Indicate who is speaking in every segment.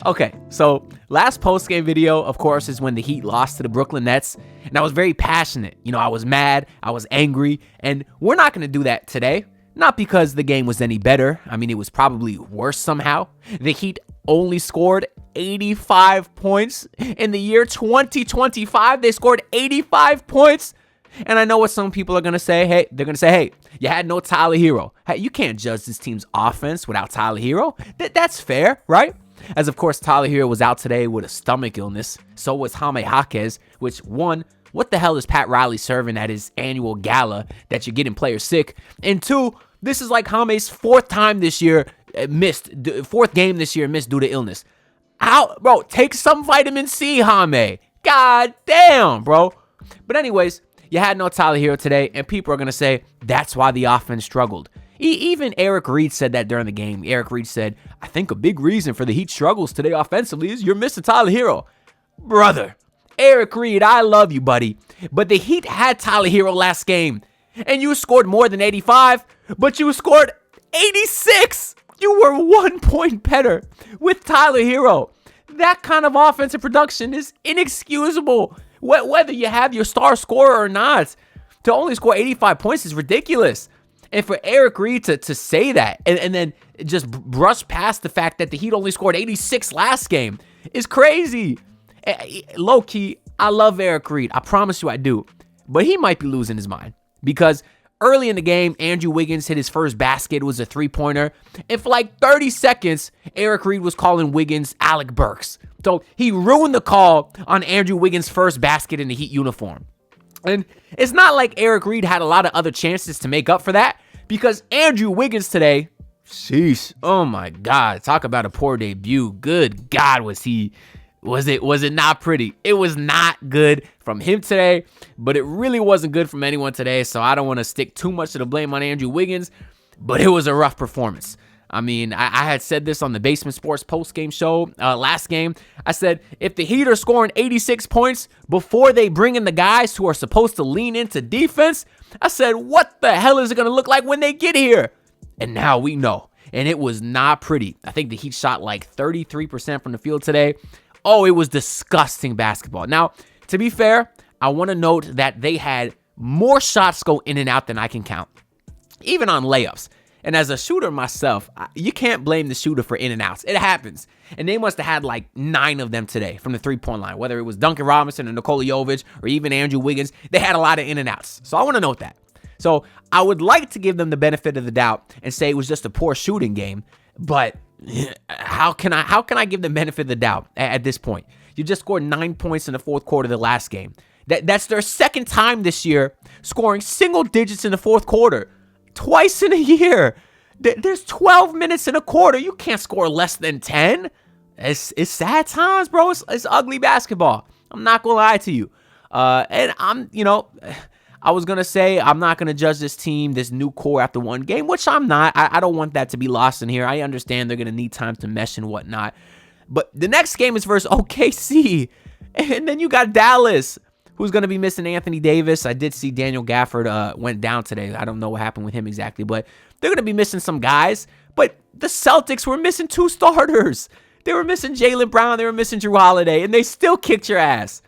Speaker 1: Okay, so last post-game video, of course, is when the Heat lost to the Brooklyn Nets, and I was very passionate. I was mad, I was angry, and we're not going to do that today. Not because the game was any better. I mean, it was probably worse somehow. The Heat only scored 85 points in the year 2025. They scored 85 points. And I know what some people are going to say. Hey, you had no Tyler Hero. Hey, you can't judge this team's offense without Tyler Hero. That's fair, right? As of course, Tyler Hero was out today with a stomach illness. So was Jaime Jaquez, which one, what the hell is Pat Riley serving at his annual gala that you're getting players sick? And two, this is like Jaime's fourth game this year missed due to illness. Bro, take some vitamin C, Jaime. God damn, bro. But anyways, you had no Tyler Hero today, and people are going to say that's why the offense struggled. Even Eric Reed said that during the game. Eric Reed said, I think a big reason for the Heat struggles today offensively is you're missing Tyler Hero. Brother, Eric Reed, I love you, buddy. But the Heat had Tyler Hero last game, and you scored more than 85, but you scored 86. You were 1 point better with Tyler Hero. That kind of offensive production is inexcusable. Whether you have your star scorer or not, to only score 85 points is ridiculous. And for Eric Reed to say that and then just brush past the fact that the Heat only scored 86 last game is crazy. Low-key, I love Eric Reed. I promise you I do. But he might be losing his mind because early in the game, Andrew Wiggins hit his first basket. It was a three-pointer. And for like 30 seconds, Eric Reed was calling Wiggins Alec Burks. So he ruined the call on Andrew Wiggins' first basket in the Heat uniform. And it's not like Eric Reed had a lot of other chances to make up for that because Andrew Wiggins today, sheesh, oh my God, talk about a poor debut. Good God, was it not pretty? It was not good from him today, but it really wasn't good from anyone today, so I don't want to stick too much of the blame on Andrew Wiggins, but it was a rough performance. I mean, I had said this on the Basement Sports post-game show last game. I said, if the Heat are scoring 86 points before they bring in the guys who are supposed to lean into defense, I said, what the hell is it going to look like when they get here? And now we know. And it was not pretty. I think the Heat shot like 33% from the field today. Oh, it was disgusting basketball. Now, to be fair, I want to note that they had more shots go in and out than I can count, even on layups. And as a shooter myself, you can't blame the shooter for in and outs. It happens. And they must have had like 9 of them today from the three-point line, whether it was Duncan Robinson or Nikola Jovic or even Andrew Wiggins. They had a lot of in and outs. So I want to note that. So I would like to give them the benefit of the doubt and say it was just a poor shooting game. But how can I give them benefit of the doubt at this point? You just scored 9 points in the fourth quarter of the last game. That's their second time this year scoring single digits in the fourth quarter. Twice in a year. There's 12 minutes in a quarter. You can't score less than 10. It's sad times, bro. It's ugly basketball. I'm not going to lie to you. And I was going to say I'm not going to judge this team, this new core after one game, which I'm not. I don't want that to be lost in here. I understand they're going to need time to mesh and whatnot. But the next game is versus OKC. And then you got Dallas, who's going to be missing Anthony Davis. I did see Daniel Gafford went down today. I don't know what happened with him exactly, but they're going to be missing some guys. But the Celtics were missing 2 starters. They were missing Jaylen Brown. They were missing Drew Holiday, and they still kicked your ass.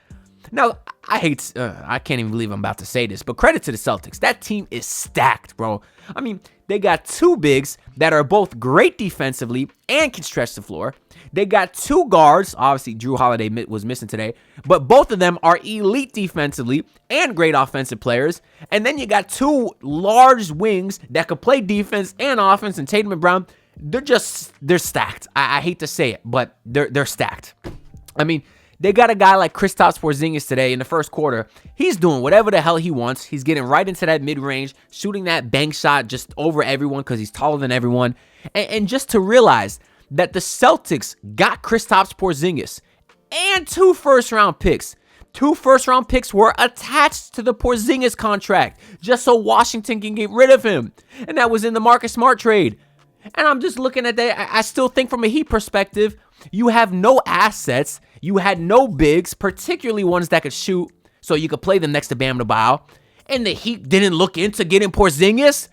Speaker 1: Now, I can't even believe I'm about to say this, but credit to the Celtics. That team is stacked, bro. I mean, they got 2 bigs that are both great defensively and can stretch the floor. They got 2 guards. Obviously, Drew Holiday was missing today, but both of them are elite defensively and great offensive players. And then you got 2 large wings that could play defense and offense, and Tatum and Brown, they're stacked. I hate to say it, but they're stacked. I mean, they got a guy like Kristaps Porzingis today in the first quarter. He's doing whatever the hell he wants. He's getting right into that mid-range, shooting that bank shot just over everyone because he's taller than everyone. And just to realize that the Celtics got Kristaps Porzingis and 2 first-round picks. 2 first-round picks were attached to the Porzingis contract just so Washington can get rid of him. And that was in the Marcus Smart trade. And I'm just looking at that. I still think from a Heat perspective, you have no assets. You had no bigs, particularly ones that could shoot, so you could play them next to Bam Adebayo. And the Heat didn't look into getting Porzingis.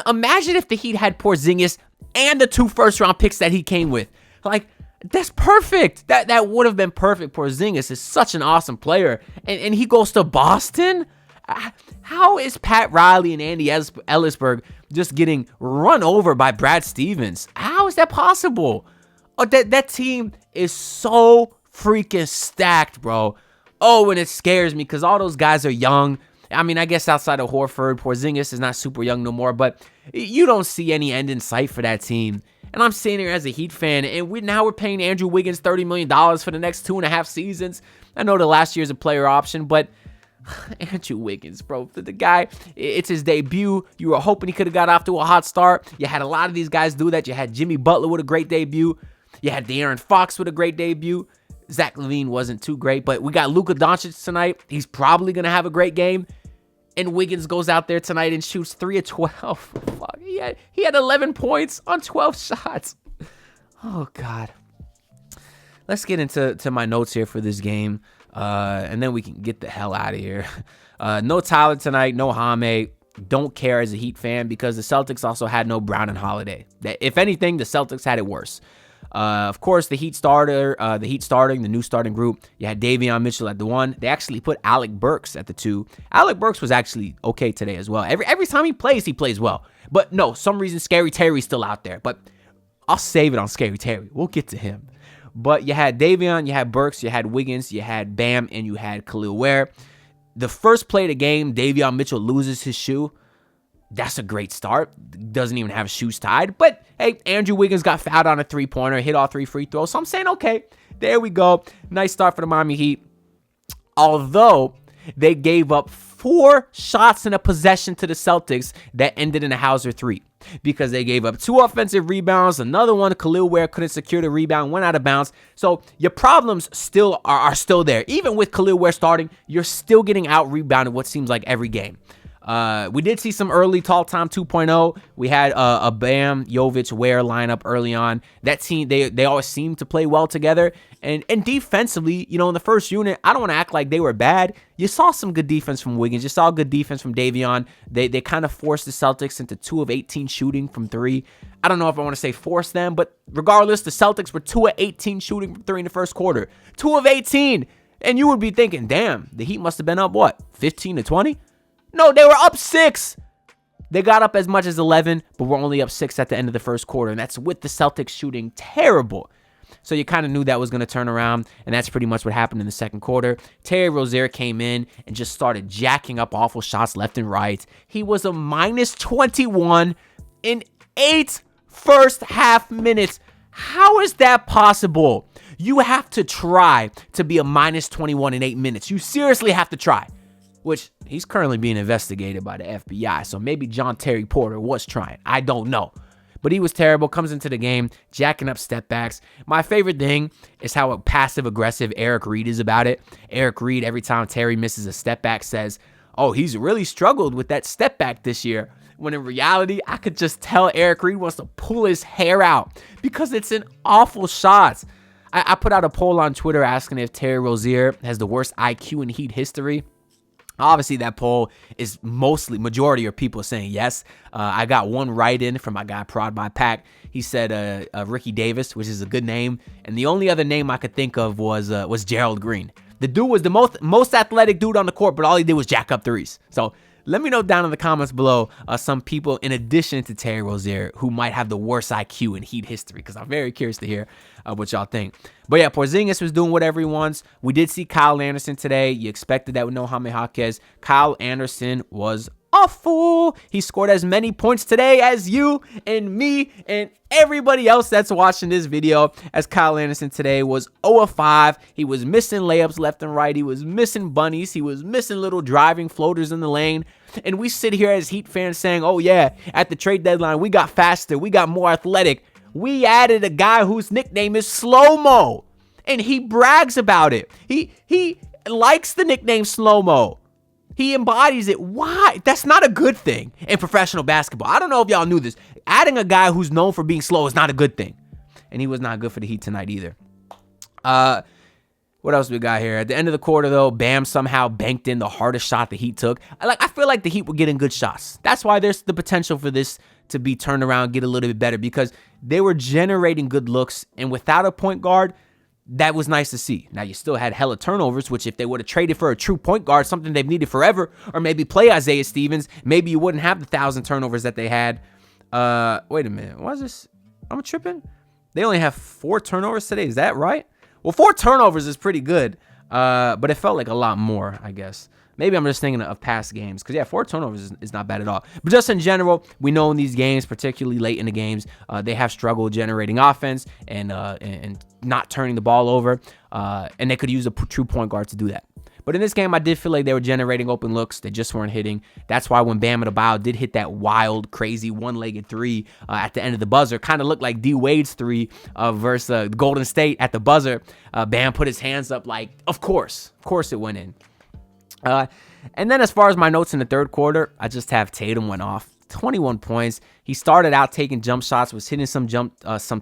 Speaker 1: Imagine if the Heat had Porzingis and the 2 first-round picks that he came with. Like, That's perfect. That would have been perfect. Porzingis is such an awesome player. And he goes to Boston? How is Pat Riley and Andy Ellisberg just getting run over by Brad Stevens? How is that possible? Oh, that team is so freaking stacked, bro. Oh, and it scares me because all those guys are young. I mean, I guess outside of Horford, Porzingis is not super young no more, but you don't see any end in sight for that team. And I'm sitting here as a Heat fan, and we're paying Andrew Wiggins $30 million for the next 2.5 seasons. I know the last year's a player option, but Andrew Wiggins, bro, the guy, it's his debut. You were hoping he could have got off to a hot start. You had a lot of these guys do that. You had Jimmy Butler with a great debut. You had De'Aaron Fox with a great debut. Zach LaVine wasn't too great, but we got Luka Doncic tonight. He's probably going to have a great game. And Wiggins goes out there tonight and shoots 3 of 12. Fuck, he had 11 points on 12 shots. Oh, God. Let's get into my notes here for this game, and then we can get the hell out of here. No Tyler tonight, no Jaime. Don't care as a Heat fan because the Celtics also had no Brown and Holiday. If anything, the Celtics had it worse. Of course, the Heat starting, the new starting group, you had Davion Mitchell at the 1. They actually put Alec Burks at the 2. Alec Burks was actually okay today as well. Every time he plays well. But no, some reason Scary Terry's still out there. But I'll save it on Scary Terry. We'll get to him. But you had Davion, you had Burks, you had Wiggins, you had Bam, and you had Khalil Ware. The first play of the game, Davion Mitchell loses his shoe. That's a great start. Doesn't even have shoes tied. But, hey, Andrew Wiggins got fouled on a three-pointer, hit all 3 free throws. So I'm saying, okay, there we go. Nice start for the Miami Heat. Although they gave up 4 shots in a possession to the Celtics that ended in a Hauser 3. Because they gave up 2 offensive rebounds. Another one, Khalil Ware couldn't secure the rebound, went out of bounds. So your problems still are still there. Even with Khalil Ware starting, you're still getting out-rebounded what seems like every game. We did see some early tall time 2.0. We had a Bam, Jovic, Ware lineup early on. That team, they always seem to play well together. And defensively, in the first unit, I don't want to act like they were bad. You saw some good defense from Wiggins. You saw good defense from Davion. They kind of forced the Celtics into 2 of 18 shooting from 3. I don't know if I want to say force them, but regardless, the Celtics were 2 of 18 shooting from 3 in the first quarter. 2 of 18. And you would be thinking, damn, the Heat must have been up, what, 15 to 20? No, they were up 6. They got up as much as 11, but we're only up 6 at the end of the first quarter, and that's with the Celtics shooting terrible. So you kind of knew that was going to turn around, and that's pretty much what happened in the second quarter. Terry Rozier came in and just started jacking up awful shots left and right. He was a minus 21 in 8 first half minutes. How is that possible? You have to try to be a minus 21 in 8 minutes. You seriously have to try. Which he's currently being investigated by the FBI. So maybe John Terry Porter was trying. I don't know. But he was terrible. Comes into the game, jacking up step backs. My favorite thing is how passive-aggressive Eric Reed is about it. Eric Reed, every time Terry misses a step back, says, oh, he's really struggled with that step back this year. When in reality, I could just tell Eric Reed wants to pull his hair out because it's an awful shot. I put out a poll on Twitter asking if Terry Rozier has the worst IQ in Heat history. Obviously, that poll is majority of people saying yes. I got one write-in from my guy, Prod by Pack. He said Ricky Davis, which is a good name. And the only other name I could think of was Gerald Green. The dude was the most athletic dude on the court, but all he did was jack up threes. So let me know down in the comments below some people, in addition to Terry Rozier, who might have the worst IQ in Heat history, because I'm very curious to hear what y'all think. But yeah, Porzingis was doing whatever he wants. We did see Kyle Anderson today. You expected that with no Jaime Jaquez. Kyle Anderson was awful. He scored as many points today as you and me and everybody else that's watching this video, as Kyle Anderson today was 0 of 5. He was missing layups left and right. He was missing bunnies. He was missing little driving floaters in the lane. And we sit here as Heat fans saying, oh yeah, at the trade deadline, we got faster. We got more athletic. We added a guy whose nickname is Slow-Mo. And he brags about it. He likes the nickname Slow-Mo. He embodies it. Why? That's not a good thing in professional basketball. I don't know if y'all knew this. Adding a guy who's known for being slow is not a good thing. And he was not good for the Heat tonight either. What else we got here? At the end of the quarter, though, Bam somehow banked in the hardest shot the Heat took. I feel like the Heat were getting good shots. That's why there's the potential for this to be turned around, get a little bit better, because they were generating good looks, and without a point guard, that was nice to see. Now, you still had hella turnovers, which if they would have traded for a true point guard, something they've needed forever, or maybe play Isaiah Stevens, maybe you wouldn't have the 1,000 turnovers that they had. Wait a minute. What is this? I'm tripping. They only have 4 turnovers today. Is that right? Well, 4 turnovers is pretty good, but it felt like a lot more, I guess. Maybe I'm just thinking of past games, because, yeah, 4 turnovers is not bad at all. But just in general, we know in these games, particularly late in the games, they have struggled generating offense and not turning the ball over, and they could use a true point guard to do that. But in this game, I did feel like they were generating open looks. They just weren't hitting. That's why when Bam Adebayo did hit that wild, crazy one-legged three at the end of the buzzer, kind of looked like D. Wade's three versus Golden State at the buzzer. Bam put his hands up like, of course it went in. And then as far as my notes in the third quarter, I just have Tatum went off. 21 points. He started out taking jump shots, was hitting some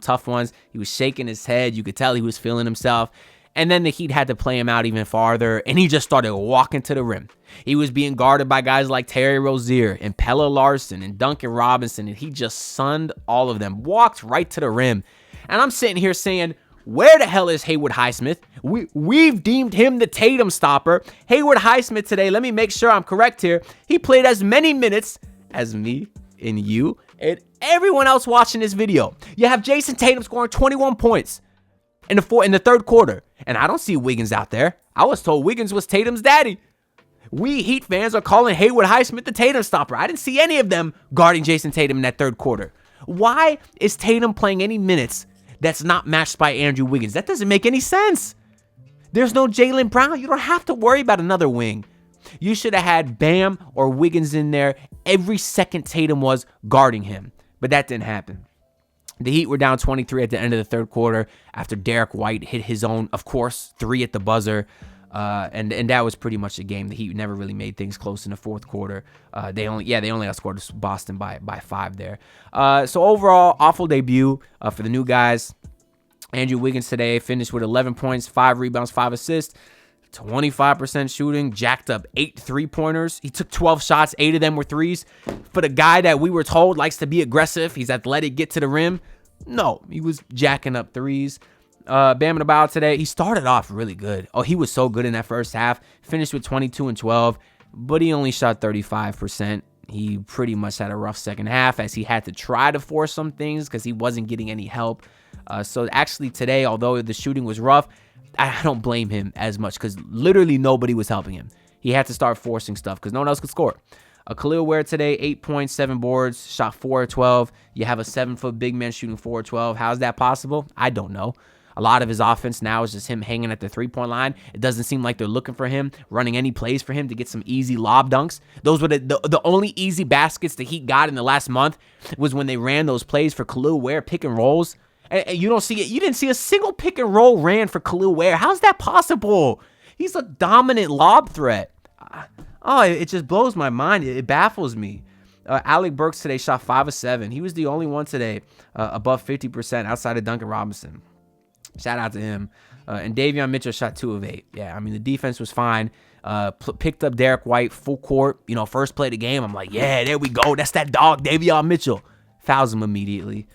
Speaker 1: tough ones. He was shaking his head. You could tell he was feeling himself. And then the Heat had to play him out even farther, and he just started walking to the rim. He was being guarded by guys like Terry Rozier and Pelle Larsson and Duncan Robinson, and he just sunned all of them, walked right to the rim. And I'm sitting here saying, where the hell is Haywood Highsmith? We've deemed him the Tatum stopper. Haywood Highsmith today, let me make sure I'm correct here. He played as many minutes as me and you and everyone else watching this video. You have Jason Tatum scoring 21 points in the third quarter. And I don't see Wiggins out there. I was told Wiggins was Tatum's daddy. We Heat fans are calling Haywood Highsmith the Tatum stopper. I didn't see any of them guarding Jason Tatum in that third quarter. Why is Tatum playing any minutes that's not matched by Andrew Wiggins? That doesn't make any sense. There's no Jaylen Brown. You don't have to worry about another wing. You should have had Bam or Wiggins in there every second Tatum was guarding him. But that didn't happen. The Heat were down 23 at the end of the third quarter after Derek White hit his own, of course, 3 at the buzzer. And that was pretty much the game. The Heat never really made things close in the fourth quarter. They only outscored Boston by 5 there. So overall, awful debut for the new guys. Andrew Wiggins today finished with 11 points, 5 rebounds, 5 assists, 25% shooting, jacked up 8 3-pointers. He took 12 shots, 8 of them were threes. For the guy that we were told likes to be aggressive, he's athletic, get to the rim. No, he was jacking up threes. Bam Adebayo today, he started off really good. Oh, he was so good in that first half. Finished with 22 and 12, but he only shot 35%. He pretty much had a rough second half as he had to try to force some things because he wasn't getting any help. So actually today, although the shooting was rough, I don't blame him as much because literally nobody was helping him. He had to start forcing stuff because no one else could score. Khalil Ware today, 8 points, 7 boards, shot 4 of 12. You have a 7-foot big man shooting 4 of 12. How's that possible? I don't know. A lot of his offense now is just him hanging at the 3-point line. It doesn't seem like they're looking for him, running any plays for him to get some easy lob dunks. Those were the only easy baskets the Heat got in the last month was when they ran those plays for Khalil Ware, pick and rolls. And you don't see it. You didn't see a single pick and roll ran for Khalil Ware. How's that possible? He's a dominant lob threat. It just blows my mind. It baffles me. Alec Burks today shot 5 of 7. He was the only one today above 50% outside of Duncan Robinson. Shout out to him. And Davion Mitchell shot 2 of 8. Yeah, I mean, the defense was fine. Picked up Derek White full court. First play of the game. I'm like, yeah, there we go. That's that dog, Davion Mitchell. Fouls him immediately.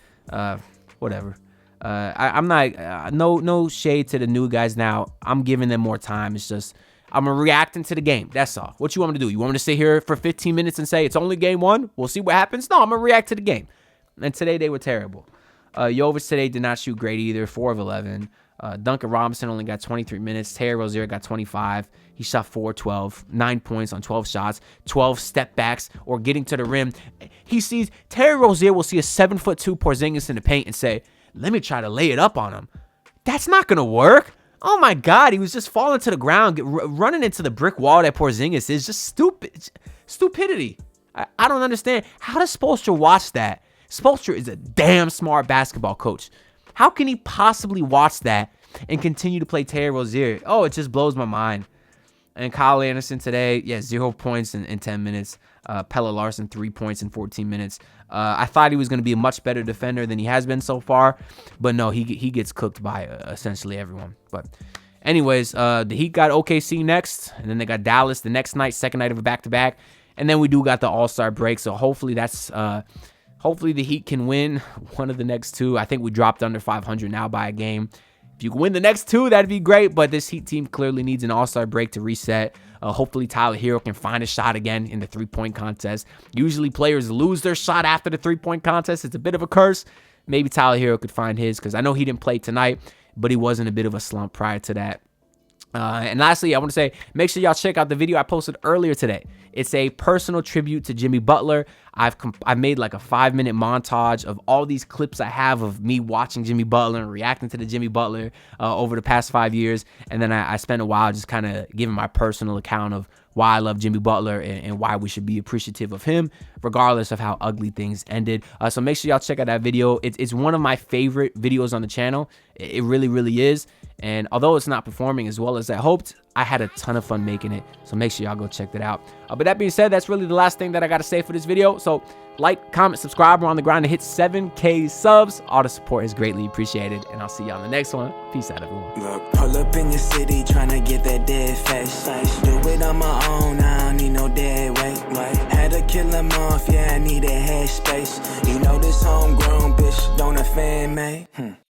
Speaker 1: Whatever. I'm not, no shade to the new guys now. I'm giving them more time. It's just, I'm reacting to the game. That's all. What you want me to do? You want me to sit here for 15 minutes and say it's only game 1? We'll see what happens? No, I'm going to react to the game. And today they were terrible. Jovic today did not shoot great either, 4 of 11. Duncan Robinson only got 23 minutes. Terry Rozier got 25. He shot 4 12, 9 points on 12 shots, 12 step backs or getting to the rim. Terry Rozier will see a 7'2" Porzingis in the paint and say, let me try to lay it up on him. That's not going to work. Oh my God, he was just falling to the ground, running into the brick wall that Porzingis is. Just stupidity. I don't understand. How does Spoelstra watch that? Spoelstra is a damn smart basketball coach. How can he possibly watch that and continue to play Terry Rozier? Oh, it just blows my mind. And Kyle Anderson today, 0 points in 10 minutes. Pelle Larsson, 3 points in 14 minutes. I thought he was going to be a much better defender than he has been so far. But no, he gets cooked by essentially everyone. But Anyways, the Heat got OKC next, and then they got Dallas the next night, second night of a back-to-back. And then we do got the All-Star break, so hopefully hopefully the Heat can win one of the next two. I think we dropped under 500 now by a game. If you can win the next two, that'd be great, but this Heat team clearly needs an All-Star break to reset. Hopefully Tyler Hero can find a shot again in the three-point contest. Usually players lose their shot after the three-point contest. It's a bit of a curse. Maybe Tyler Hero could find his, because I know he didn't play tonight, but he was in a bit of a slump prior to that. And lastly, I want to say, make sure y'all check out the video I posted earlier today. It's a personal tribute to Jimmy Butler. I've made like a 5-minute montage of all these clips I have of me watching Jimmy Butler and reacting to the Jimmy Butler over the past 5 years. And then I spent a while just kind of giving my personal account of why I love Jimmy Butler and why we should be appreciative of him, regardless of how ugly things ended. So make sure y'all check out that video. It's one of my favorite videos on the channel. It really, really is. And although it's not performing as well as I hoped, I had a ton of fun making it. So make sure y'all go check that out. But that being said, that's really the last thing that I got to say for this video. So like, comment, subscribe. We're on the grind to hit 7K subs. All the support is greatly appreciated. And I'll see y'all in the next one. Peace out, everyone.
Speaker 2: Look, pull up in your city trying to get that dead face. Do it on my own, I don't need no dead weight. Had to kill him off, yeah, I need a head space. You know this homegrown bitch don't offend me.